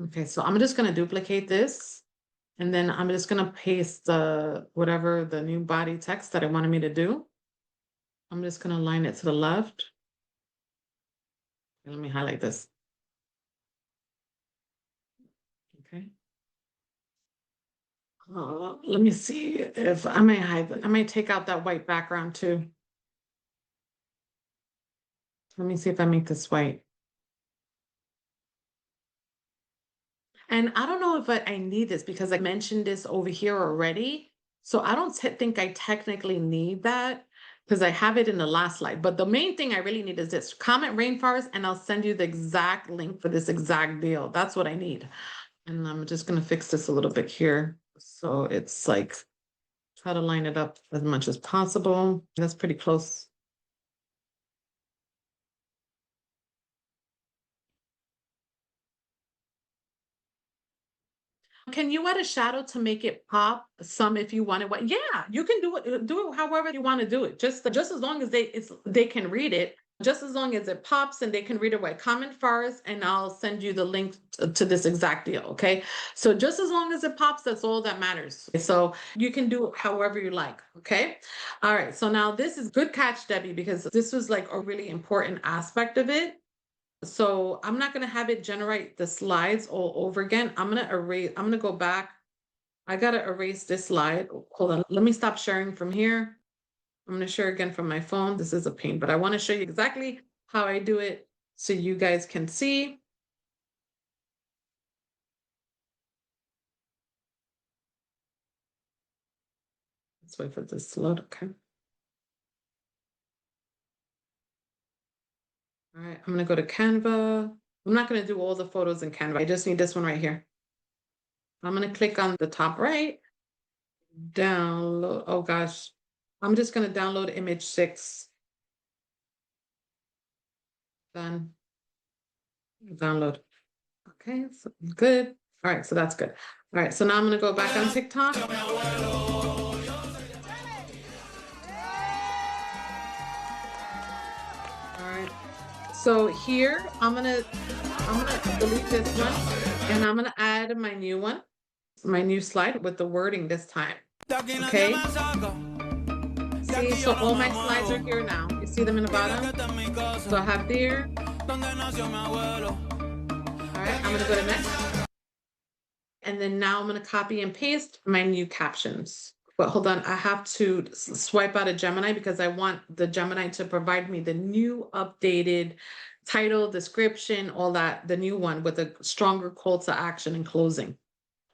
Okay, so I'm just going to duplicate this. And then I'm just going to paste whatever the new body text that it wanted me to do. I'm just going to line it to the left. Let me highlight this. Okay. Let me see if I may I may take out that white background too. Let me see if I make this white. And I don't know if I need this because I mentioned this over here already. So I don't think I technically need that because I have it in the last slide. But the main thing I really need is this. Comment Rainforest and I'll send you the exact link for this exact deal. That's what I need. And I'm just going to fix this a little bit here. So it's like, try to line it up as much as possible. That's pretty close. Can you add a shadow to make it pop some if you want it? Yeah, you can do it however you want to do it. Just as long as they can read it, just as long as it pops and they can read it right. Comment first and I'll send you the link to this exact deal, okay? So just as long as it pops, that's all that matters. So you can do it however you like, okay? All right, so now this is good catch, Debbie, because this was like a really important aspect of it. So I'm not going to have it generate the slides all over again. I'm going to go back. I got to erase this slide. Hold on. Let me stop sharing from here. I'm going to share again from my phone. This is a pain, but I want to show you exactly how I do it so you guys can see. Let's wait for this to load. Okay. All right, I'm gonna go to Canva. I'm not gonna do all the photos in Canva. I just need this one right here. I'm gonna click on the top right, download. Oh gosh, I'm just gonna download image 6. Done. Download. Okay, so good. All right, so that's good. All right, so now I'm gonna go back on TikTok. All right. So here, I'm gonna delete this one and I'm gonna add my new one, my new slide with the wording this time. Okay. See, so all my slides are here now. You see them in the bottom? So I have there. All right, I'm gonna go to next. And then now I'm gonna copy and paste my new captions. But hold on, I have to swipe out a Gemini because I want the Gemini to provide me the new updated title, description, all that, the new one with a stronger call to action and closing.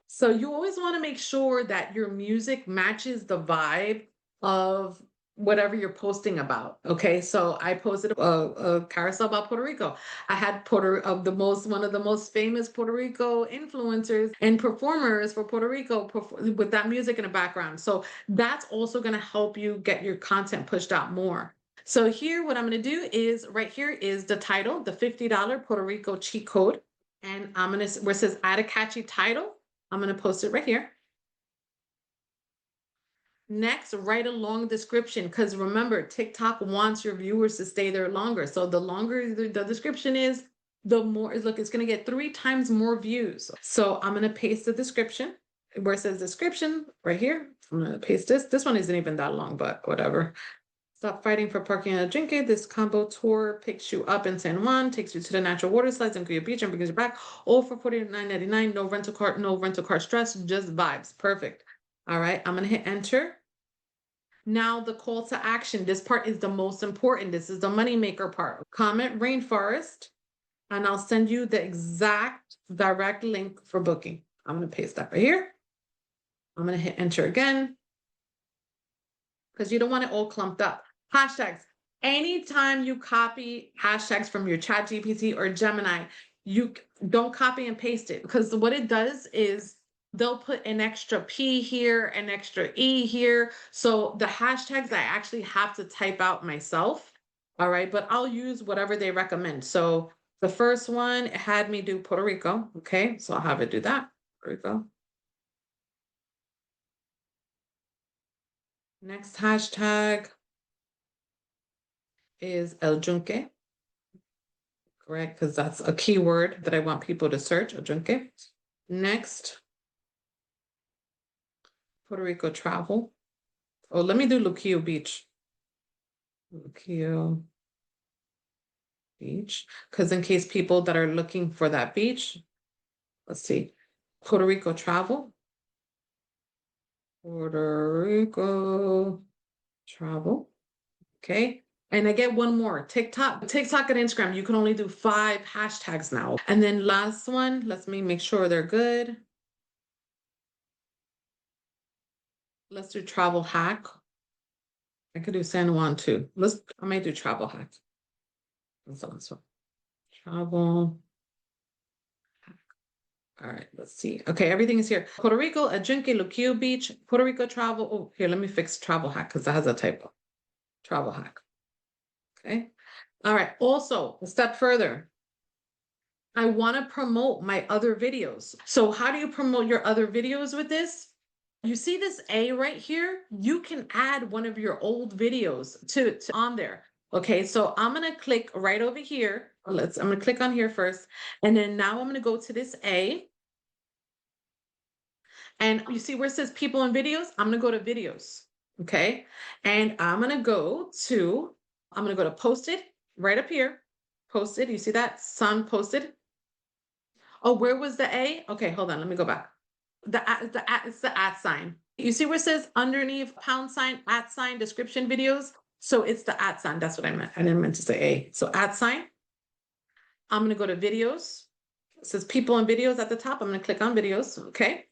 So you always want to make sure that your music matches the vibe of whatever you're posting about. Okay, so I posted a carousel about Puerto Rico. I had one of the most famous Puerto Rico influencers and performers for Puerto Rico with that music in the background. So that's also going to help you get your content pushed out more. So here, what I'm going to do is right here is the title, the $50 Puerto Rico cheat code. And I'm going to, where it says add a catchy title, I'm going to post it right here. Next, write a long description, because remember, TikTok wants your viewers to stay there longer. So the longer the description is, the more, look, it's going to get 3 times more views. So I'm going to paste the description where it says description right here. I'm going to paste this. This one isn't even that long, but whatever. Stop fighting for parking at Jinke. This combo tour picks you up in San Juan, takes you to the natural water slides and Cuya Beach and brings you back. All for $49.99. No rental car stress, just vibes. Perfect. All right, I'm going to hit enter. Now the call to action. This part is the most important. This is the moneymaker part. Comment Rainforest, and I'll send you the exact direct link for booking. I'm going to paste that right here. I'm going to hit enter again because you don't want it all clumped up. Hashtags. Anytime you copy hashtags from your ChatGPT or Gemini, you don't copy and paste it, because what it does is they'll put an extra P here, an extra E here. So the hashtags I actually have to type out myself. All right, but I'll use whatever they recommend. So the first one had me do Puerto Rico. Okay, so I'll have it do that. Puerto Rico. Next hashtag is El Junque. Correct, because that's a keyword that I want people to search, El Junque. Next, Puerto Rico travel. Oh, let me do Luquillo Beach. Luquillo Beach, because in case people that are looking for that beach, let's see, Puerto Rico travel. Puerto Rico travel. Okay. And I get one more. TikTok and Instagram, you can only do 5 hashtags now. And then last one, let me make sure they're good. Let's do travel hack. I could do San Juan too. I might do travel hack. That's the last one. Travel hack. All right, let's see. Okay, everything is here. Puerto Rico, Ajunque, Luquillo Beach, Puerto Rico travel. Oh, here, let me fix travel hack because that has a typo. Travel hack. Okay. All right. Also, a step further. I want to promote my other videos. So how do you promote your other videos with this? You see this A right here? You can add one of your old videos to on there. Okay, so I'm going to click right over here. I'm going to click on here first. And then now I'm going to go to this A. And you see where it says people and videos? I'm going to go to videos. Okay. And I'm going to go to posted right up here. Posted. You see that? Sun posted. Oh, where was the A? Okay, hold on. Let me go back. It's the @ sign. You see where it says underneath # @ description videos? So it's the @ sign. That's what I meant. I didn't mean to say A. So @ sign. I'm going to go to videos. It says people and videos at the top. I'm going to click on videos. Okay.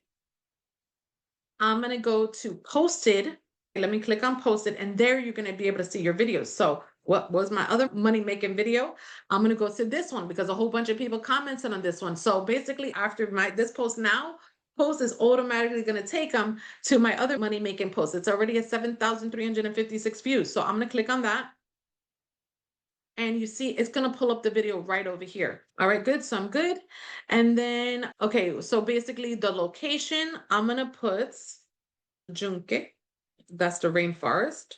I'm going to go to posted. Let me click on posted, and there you're going to be able to see your videos. So what was my other money making video? I'm going to go to this one because a whole bunch of people commented on this one. So basically after this post is automatically going to take them to my other money making post. It's already at 7,356 views. So I'm going to click on that. And you see, it's going to pull up the video right over here. All right, good. So I'm good. And then, okay, so basically the location, I'm going to put Junque. That's the rainforest.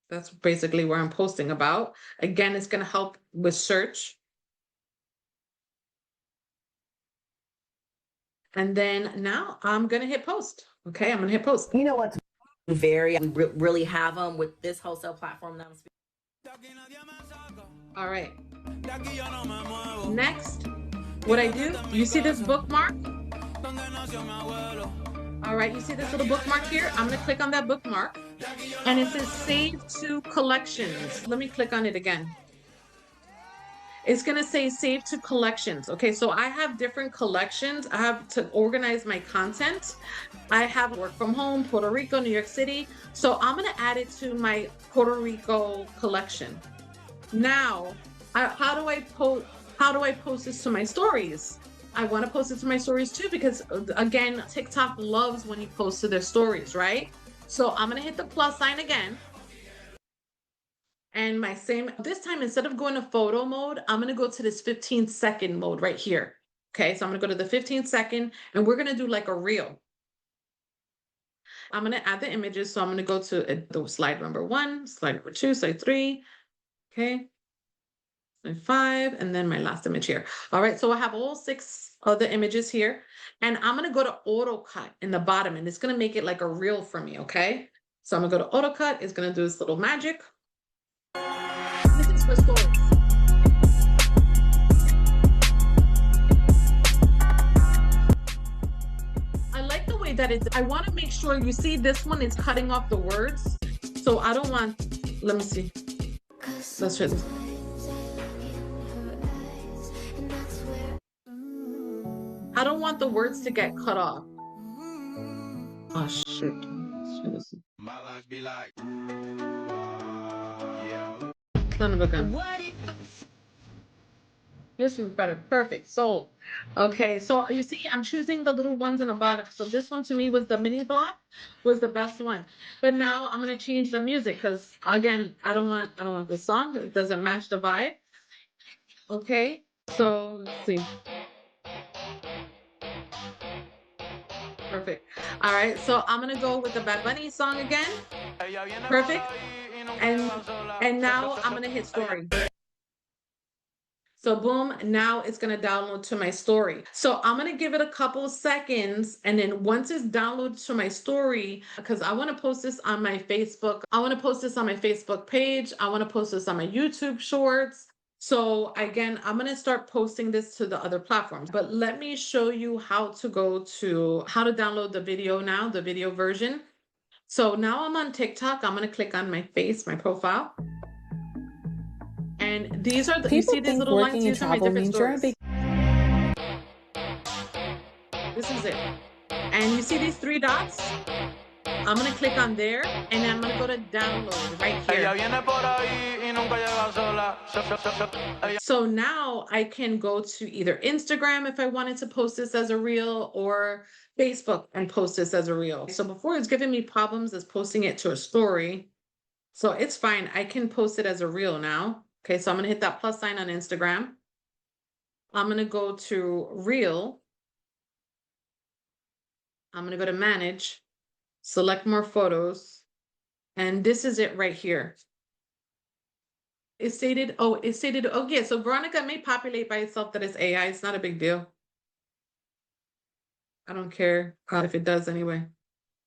That's basically where I'm posting about. Again, it's going to help with search. And then now I'm going to hit post. Okay, I'm going to hit post. You know what's We really have them with this wholesale platform that I'm speaking. All right. Next, what I do, you see this bookmark? All right, you see this little bookmark here? I'm gonna click on that bookmark and it says save to collections. Let me click on it again. It's gonna say save to collections. Okay, so I have different collections. I have to organize my content. I have work from home, Puerto Rico, New York City. So I'm gonna add it to my Puerto Rico collection. Now, how do I post this to my stories? I want to post it to my stories too, because again, TikTok loves when you post to their stories, right? So I'm gonna hit the plus sign again. And this time, instead of going to photo mode, I'm gonna go to this 15-second mode right here. Okay, so I'm gonna go to the 15-second and we're gonna do like a reel. I'm gonna add the images. So I'm gonna go to the slide number 1, slide number 2, slide 3. Okay. 5, and then my last image here. All right, so I have all 6 of the images here, and I'm gonna go to auto cut in the bottom, and it's gonna make it like a reel for me, okay? So I'm gonna go to auto cut, it's gonna do this little magic. This is for stories. I like the way that I wanna make sure you see this one is cutting off the words. So I don't want, let me see. Let's try this. I don't want the words to get cut off. Oh, shoot. Son of a gun. This is better. Perfect. So, okay. So you see, I'm choosing the little ones in the bottom. So this one to me was the mini block, was the best one. But now I'm gonna change the music because again, I don't want the song. It doesn't match the vibe. Okay. So let's see. Perfect. All right, so I'm gonna go with the Bad Bunny song again. Perfect. And now I'm gonna hit story. So boom, now it's gonna download to my story. So I'm gonna give it a couple of seconds, and then once it's downloaded to my story, because I wanna post this on my Facebook. I wanna post this on my Facebook page. I wanna post this on my YouTube shorts. So again, I'm gonna start posting this to the other platforms, but let me show you how to download the video now, the video version. So now I'm on TikTok. I'm gonna click on my face, my profile. And these are you see these little lines, these are my different stories. This is it. And you see these 3 dots? I'm gonna click on there and I'm gonna go to download right here. So now I can go to either Instagram if I wanted to post this as a reel, or Facebook and post this as a reel. So before it's giving me problems as posting it to a story. So it's fine. I can post it as a reel now. Okay, so I'm gonna hit that plus sign on Instagram. I'm gonna go to reel. I'm gonna go to manage, select more photos, and this is it right here. It stated, oh yeah, so Veronica may populate by itself, that is AI. It's not a big deal. I don't care if it does anyway.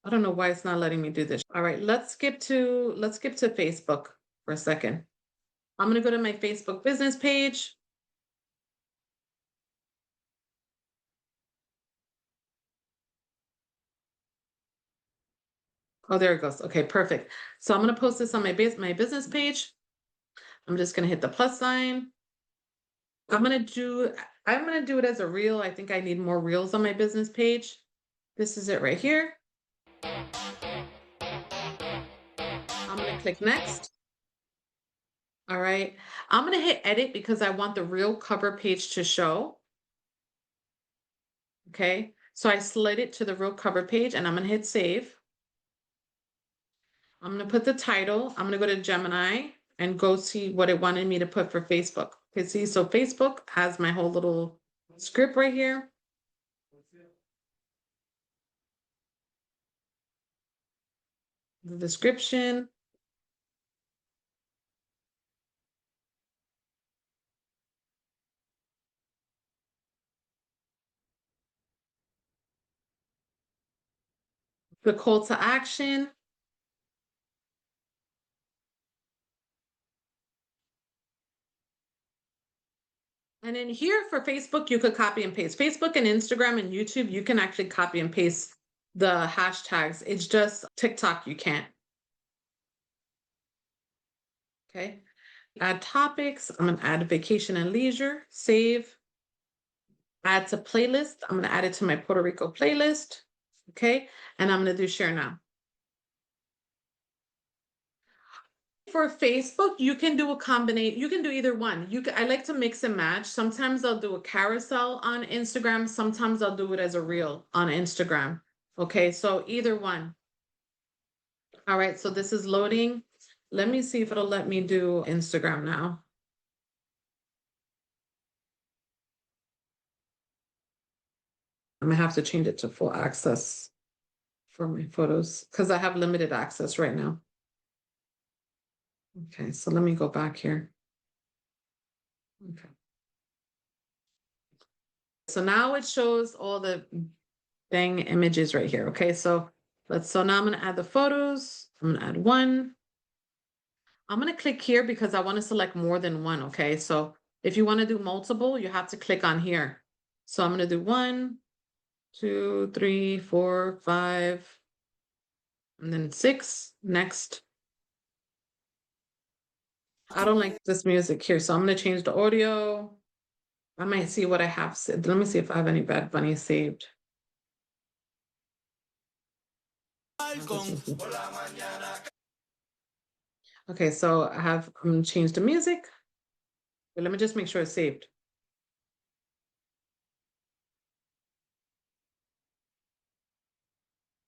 I don't know why it's not letting me do this. All right, let's skip to Facebook for a second. I'm gonna go to my Facebook business page. Oh, there it goes. Okay, perfect. So I'm gonna post this on my business page. I'm just gonna hit the plus sign. I'm gonna do it as a reel. I think I need more reels on my business page. This is it right here. I'm gonna click next. All right. I'm gonna hit edit because I want the real cover page to show. Okay. So I slid it to the real cover page and I'm gonna hit save. I'm gonna put the title. I'm gonna go to Gemini and go see what it wanted me to put for Facebook. Okay, see, so Facebook has my whole little script right here. The description. The call to action. And then here for Facebook, you could copy and paste. Facebook and Instagram and YouTube, you can actually copy and paste the hashtags. It's just TikTok, you can't. Okay. Add topics. I'm going to add vacation and leisure. Save. Add to playlist. I'm going to add it to my Puerto Rico playlist. Okay. And I'm going to do share now. For Facebook, you can do a combination. You can do either one. I like to mix and match. Sometimes I'll do a carousel on Instagram. Sometimes I'll do it as a reel on Instagram. Okay, so either one. All right, so this is loading. Let me see if it'll let me do Instagram now. I'm gonna have to change it to full access for my photos because I have limited access right now. Okay, so let me go back here. Okay. So now it shows all the dang images right here. Okay, so now I'm gonna add the photos. I'm gonna add one. I'm gonna click here because I want to select more than one. Okay, so if you want to do multiple, you have to click on here. So I'm gonna do 1, 2, 3, 4, 5, and then 6. Next. I don't like this music here, so I'm gonna change the audio. I might see what I have. Let me see if I have any Bad Bunny saved. Okay, so I'm gonna change the music. But let me just make sure it's saved.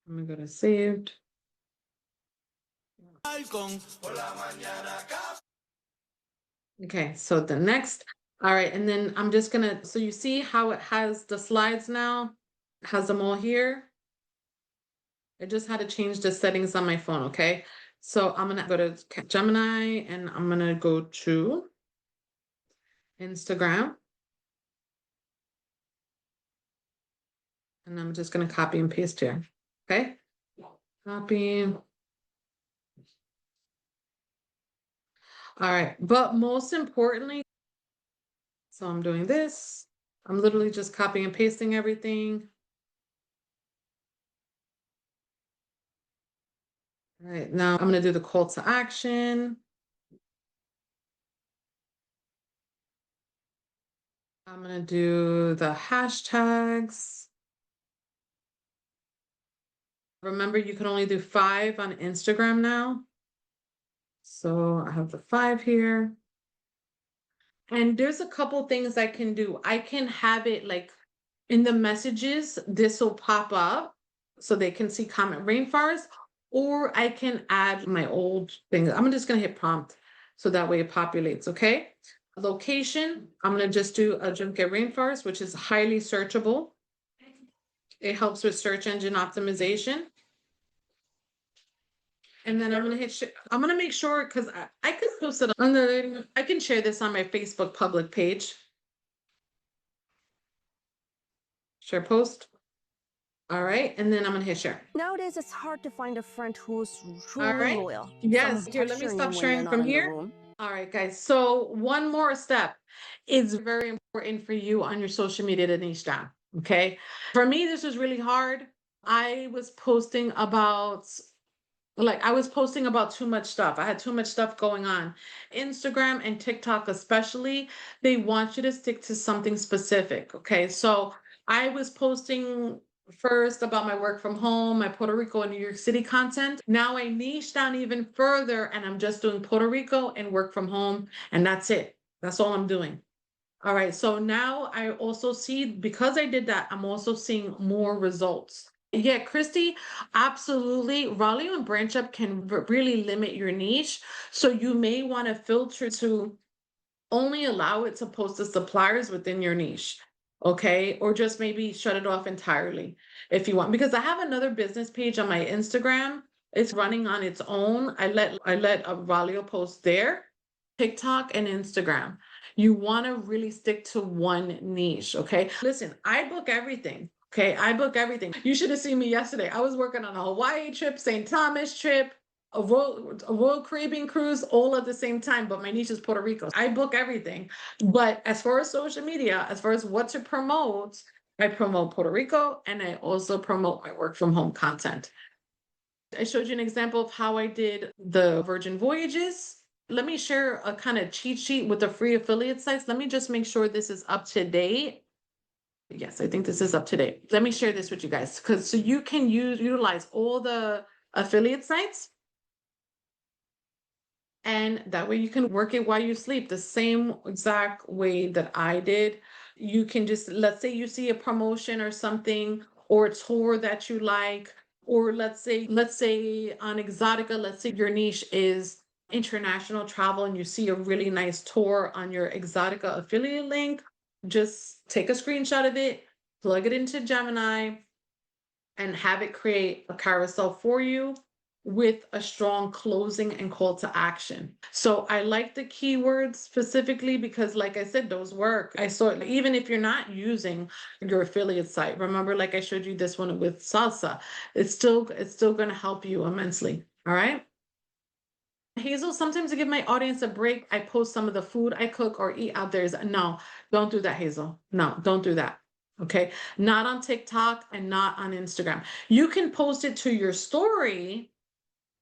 I'm gonna go to saved. Okay, so the next, all right, and then I'm just gonna, so you see how it has the slides now? It has them all here. I just had to change the settings on my phone, okay? So I'm gonna go to Gemini and I'm gonna go to Instagram. And I'm just gonna copy and paste here, okay? Copy. All right, but most importantly, so I'm doing this. I'm literally just copying and pasting everything. All right, now I'm gonna do the call to action. I'm gonna do the hashtags. Remember, you can only do 5 on Instagram now. So I have the 5 here. And there's a couple things I can do. I can have it like in the messages, this will pop up so they can see comment rainforest, or I can add my old thing. I'm just gonna hit prompt so that way it populates, okay? Location, I'm gonna just do a Junket Rainforest, which is highly searchable. It helps with search engine optimization. And then I'm gonna hit, I'm gonna make sure, because I could post it on I can share this on my Facebook public page. Share post. All right, and then I'm gonna hit share. Nowadays, it's hard to find a friend who's truly All right. loyal. Yes, Someone here, let me texting you stop when sharing you're not from in the here. room. All right, guys. So one more step is very important for you on your social media to niche down. Okay. For me, this was really hard. I was posting about too much stuff. I had too much stuff going on. Instagram and TikTok, especially, they want you to stick to something specific. Okay. So I was posting first about my work from home, my Puerto Rico and New York City content. Now I niche down even further and I'm just doing Puerto Rico and work from home. And that's it. That's all I'm doing. All right. So now I also see, because I did that, I'm also seeing more results. Yeah, Christy, absolutely. Raleigh and branch up can really limit your niche. So you may want to filter to only allow it to post the suppliers within your niche. Okay. Or just maybe shut it off entirely if you want, because I have another business page on my Instagram. It's running on its own. I let a Raleigh post there, TikTok and Instagram. You want to really stick to one niche. Okay. Listen, I book everything. Okay, I book everything. You should have seen me yesterday. I was working on a Hawaii trip, St. Thomas trip, a Royal Caribbean cruise all at the same time, but my niche is Puerto Rico. I book everything. But as far as social media, as far as what to promote, I promote Puerto Rico and I also promote my work from home content. I showed you an example of how I did the Virgin Voyages. Let me share a kind of cheat sheet with the free affiliate sites. Let me just make sure this is up to date. Yes, I think this is up to date. Let me share this with you guys because so you can utilize all the affiliate sites. And that way you can work it while you sleep the same exact way that I did. You can just, let's say you see a promotion or something or a tour that you like, or let's say on Exotica, let's say your niche is international travel and you see a really nice tour on your Exotica affiliate link, just take a screenshot of it, plug it into Gemini, and have it create a carousel for you with a strong closing and call to action. So I like the keywords specifically because like I said, those work. I saw it, even if you're not using your affiliate site. Remember, like I showed you this one with Salsa, it's still going to help you immensely. All right. Hazel, sometimes to give my audience a break, I post some of the food I cook or eat out there. No, don't do that, Hazel. No, don't do that. Okay. Not on TikTok and not on Instagram. You can post it to your story.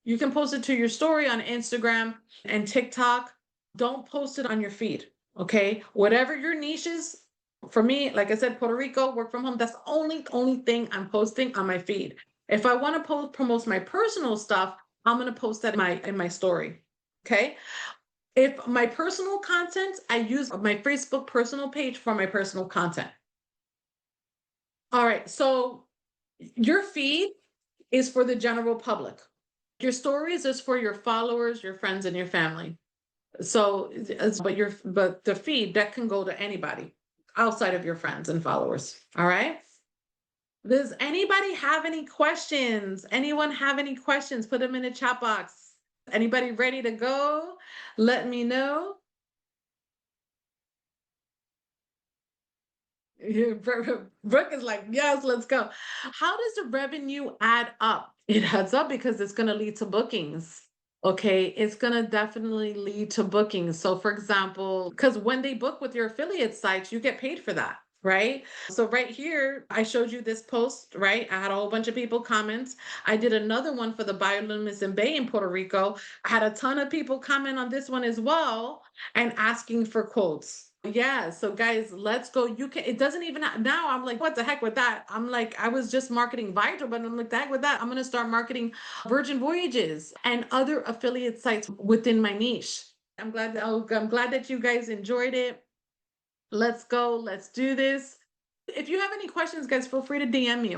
You can post it to your story on Instagram and TikTok. Don't post it on your feed. Okay. Whatever your niche is. For me, like I said, Puerto Rico, work from home. That's the only thing I'm posting on my feed. If I want to promote my personal stuff, I'm going to post that in my story. Okay. If my personal content, I use my Facebook personal page for my personal content. All right. So your feed is for the general public. Your stories is for your followers, your friends, and your family. So, but the feed that can go to anybody outside of your friends and followers. All right. Does anybody have any questions? Anyone have any questions? Put them in the chat box. Anybody ready to go? Let me know. Brooke is like, yes, let's go. How does the revenue add up? It adds up because it's going to lead to bookings. Okay, it's going to definitely lead to bookings. So for example, because when they book with your affiliate sites, you get paid for that, right? So right here, I showed you this post, right? I had a whole bunch of people comment. I did another one for the bioluminescent bay in Puerto Rico. I had a ton of people comment on this one as well and asking for quotes. Yeah, so guys, let's go. You can, it doesn't even, now I'm like, what the heck with that? I'm like, I was just marketing Viator, but I'm like, the heck with that. I'm going to start marketing Virgin Voyages and other affiliate sites within my niche. I'm glad that you guys enjoyed it. Let's go. Let's do this. If you have any questions, guys, feel free to DM me.